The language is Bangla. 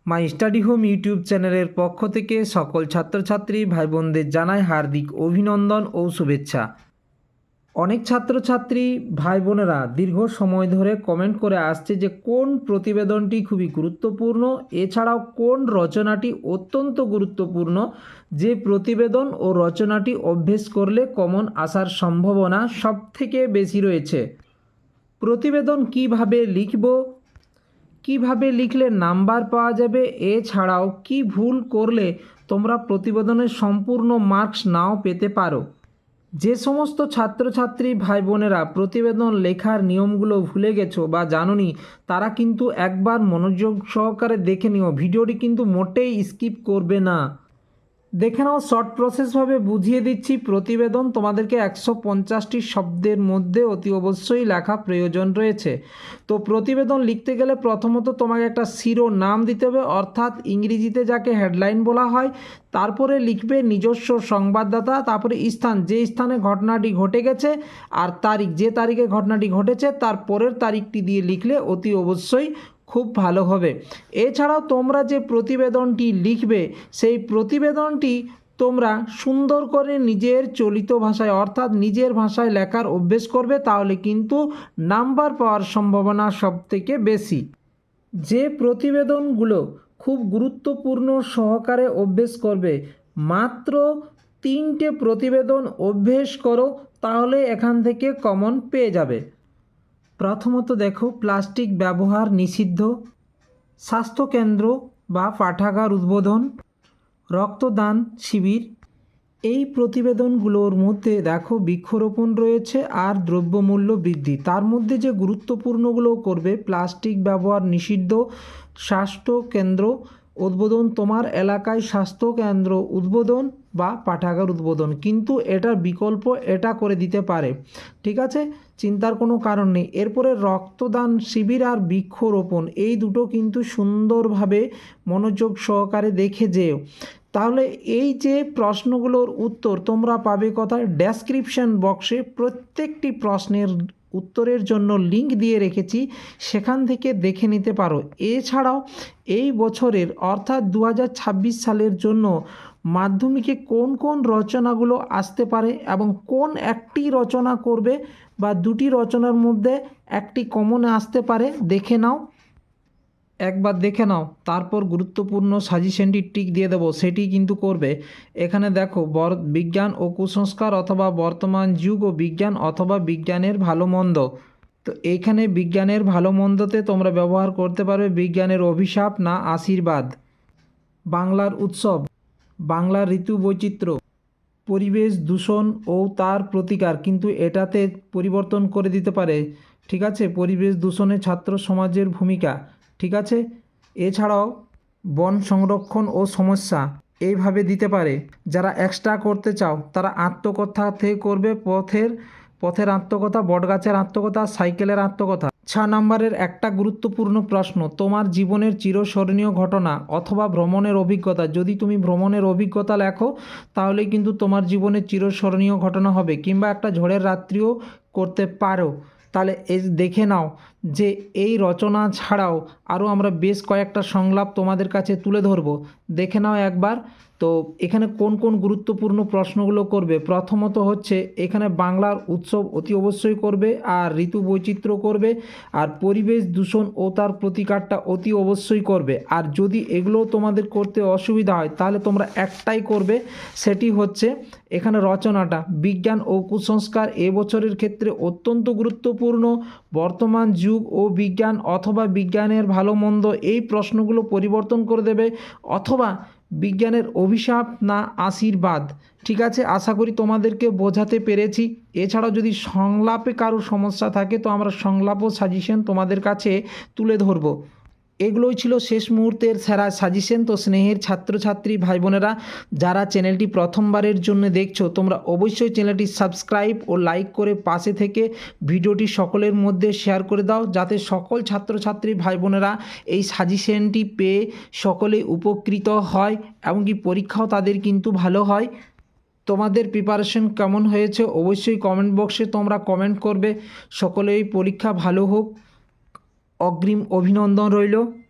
মাই স্টাডি হোম ইউটিউব চ্যানেলের পক্ষ থেকে সকল ছাত্রছাত্রী ভাই বোনদের জানাই হার্দিক অভিনন্দন ও শুভেচ্ছা। অনেক ছাত্রছাত্রী ভাই বোনেরা দীর্ঘ সময় ধরে কমেন্ট করে আসছে যে কোন প্রতিবেদনটি খুবই গুরুত্বপূর্ণ, এছাড়াও কোন রচনাটি অত্যন্ত গুরুত্বপূর্ণ, যে প্রতিবেদন ও রচনাটি অভ্যেস করলে কমন আসার সম্ভাবনা সবথেকে বেশি রয়েছে। প্রতিবেদন কিভাবে লিখব, কিভাবে লিখলে নাম্বার পাওয়া যাবে, এছাড়াও কি ভুল করলে তোমরা প্রতিবেদনের সম্পূর্ণ মার্কস নাও পেতে পারো। যে সমস্ত ছাত্রছাত্রী ভাই বোনেরা প্রতিবেদন লেখার নিয়মগুলো ভুলে গেছো বা জানোনি, তারা কিন্তু একবার মনোযোগ সহকারে দেখে নিও। ভিডিওটি কিন্তু মোটেই স্কিপ করবে না। দেখে নাও, শর্ট প্রসেসভাবে বুঝিয়ে দিচ্ছি। প্রতিবেদন তোমাদেরকে 150টি শব্দের মধ্যে অতি অবশ্যই লেখা প্রয়োজন রয়েছে। তো প্রতিবেদন লিখতে গেলে প্রথমত তোমাকে একটা শিরোনাম দিতে হবে, অর্থাৎ ইংরেজিতে যাকে হেডলাইন বলা হয়। তারপরে লিখবে নিজস্ব সংবাদদাতা, তারপরে স্থান, যে স্থানে ঘটনাটি ঘটে গেছে, আর তারিখ, যে তারিখে ঘটনাটি ঘটেছে তার পরের তারিখটি দিয়ে লিখলে অতি অবশ্যই খুব ভালো হবে। এছাড়াও তোমরা যে প্রতিবেদনটি লিখবে সেই প্রতিবেদনটি তোমরা সুন্দর করে নিজের চলিত ভাষায়, অর্থাৎ নিজের ভাষায় লেখার অভ্যেস করবে, তাহলে কিন্তু নাম্বার পাওয়ার সম্ভাবনা সবথেকে বেশি। যে প্রতিবেদনগুলো খুব গুরুত্বপূর্ণ সহকারে অভ্যেস করবে, মাত্র 3টে প্রতিবেদন অভ্যেস করো, তাহলে এখান থেকে কমন পেয়ে যাবে। প্রথমত দেখো, প্লাস্টিক ব্যবহার নিষিদ্ধ, স্বাস্থ্যকেন্দ্র বা পাঠাগার উদ্বোধন, রক্তদান শিবির। এই প্রতিবেদনগুলোর মধ্যে দেখো বৃক্ষরোপণ রয়েছে আর দ্রব্যমূল্য বৃদ্ধি। তার মধ্যে যে গুরুত্বপূর্ণগুলো করবে, প্লাস্টিক ব্যবহার নিষিদ্ধ, স্বাস্থ্যকেন্দ্র উদ্বোধন, তোমার এলাকায় স্বাস্থ্যকেন্দ্র উদ্বোধন বা পাঠাগার উদ্বোধন, কিন্তু এটার বিকল্প এটা করে দিতে পারে, ঠিক আছে, চিন্তার কোনো কারণ নেই। এরপরে রক্তদান শিবির আর বৃক্ষরোপণ, এই দুটো কিন্তু সুন্দরভাবে মনোযোগ সহকারে দেখে যেও। তাহলে এই যে প্রশ্নগুলোর উত্তর তোমরা পাবে কোথায়? ডেসক্রিপশন বক্সে প্রত্যেকটি প্রশ্নের উত্তরের জন্য লিঙ্ক দিয়ে রেখেছি, সেখান থেকে দেখে নিতে পারো। এছাড়াও এই বছরের অর্থাৎ 2026 সালের জন্য মাধ্যমিকে কোন কোন রচনাগুলো আসতে পারে এবং কোন একটি রচনা করবে বা দুটি রচনার মধ্যে একটি কমনে আসতে পারে, দেখে নাও, একবার দেখে নাও। তারপর গুরুত্বপূর্ণ সাজেশনটি টিক দিয়ে দেবো, সেটি কিন্তু করবে। এখানে দেখো, বিজ্ঞান ও কুসংস্কার অথবা বর্তমান যুগ ও বিজ্ঞান অথবা বিজ্ঞানের ভালো মন্দ। তো এইখানে বিজ্ঞানের ভালো মন্দতে তোমরা ব্যবহার করতে পারবে বিজ্ঞানের অভিশাপ না আশীর্বাদ, বাংলার উৎসব, বাংলার ঋতু বৈচিত্র্য, পরিবেশ দূষণ ও তার প্রতিকার, কিন্তু এটাতে পরিবর্তন করে দিতে পারে, ঠিক আছে, পরিবেশ দূষণে ছাত্র সমাজের ভূমিকা, ঠিক আছে। এছাড়াও বন সংরক্ষণ ও সমস্যা, এইভাবে দিতে পারে। যারা এক্সট্রা করতে চাও তারা আত্মকথা থেকে করবে, পথের আত্মকথা, বটগাছের আত্মকথা, সাইকেলের আত্মকথা। 6 নম্বরের একটা গুরুত্বপূর্ণ প্রশ্ন, তোমার জীবনের চিরস্মরণীয় ঘটনা অথবা ভ্রমণের অভিজ্ঞতা। যদি তুমি ভ্রমণের অভিজ্ঞতা লেখো তাহলে কিন্তু তোমার জীবনের চিরস্মরণীয় ঘটনা হবে, কিংবা একটা ঝড়ের রাত্রিও করতে পারো। তাহলে দেখে নাও যে এই রচনা ছাড়াও আরও আমরা বেশ কয়েকটা সংলাপ তোমাদের কাছে তুলে ধরবো, দেখে নাও একবার। তো এখানে কোন কোন গুরুত্বপূর্ণ প্রশ্নগুলো করবে, প্রথমত হচ্ছে এখানে বাংলার উৎসব অতি অবশ্যই করবে, আর ঋতু বৈচিত্র্য করবে, আর পরিবেশ দূষণ ও তার প্রতিকারটা অতি অবশ্যই করবে। আর যদি এগুলো তোমাদের করতে অসুবিধা হয় তাহলে তোমরা একটাই করবে, সেটি হচ্ছে এখানে রচনাটা বিজ্ঞান ও কুসংস্কার এবছরের ক্ষেত্রে অত্যন্ত গুরুত্বপূর্ণ, বর্তমান যুগ ও বিজ্ঞান অথবা বিজ্ঞানের ভালো মন্দ, এই প্রশ্নগুলো পরিবর্তন করে দেবে, অথবা বিজ্ঞানের অভিশাপ না আশীর্বাদ, ঠিক আছে। আশা করি তোমাদেরকে বোঝাতে পেরেছি। এছাড়াও যদি সংলাপে কারো সমস্যা থাকে তো আমরা সংলাপ ও সাজেশন তোমাদের কাছে তুলে ধরবো। এগুলোই ছিল শেষ মুহূর্তের সেরা সাজেশন। তো স্নেহের ছাত্রছাত্রী ভাই বোনেরা, যারা চ্যানেলটি প্রথমবারের জন্য দেখছো, তোমরা অবশ্যই চ্যানেলটি সাবস্ক্রাইব ও লাইক করে পাশে থেকে ভিডিওটি সকলের মধ্যে শেয়ার করে দাও, যাতে সকল ছাত্রছাত্রী ভাই বোনেরা এই সাজেশনটি পেয়ে সকলে উপকৃত হয়, এমনকি পরীক্ষাও তাদের কিন্তু ভালো হয়। তোমাদের প্রিপারেশন কেমন হয়েছে অবশ্যই কমেন্ট বক্সে তোমরা কমেন্ট করবে। সকলেই পরীক্ষা ভালো হোক, অগ্রিম অভিনন্দন রইল।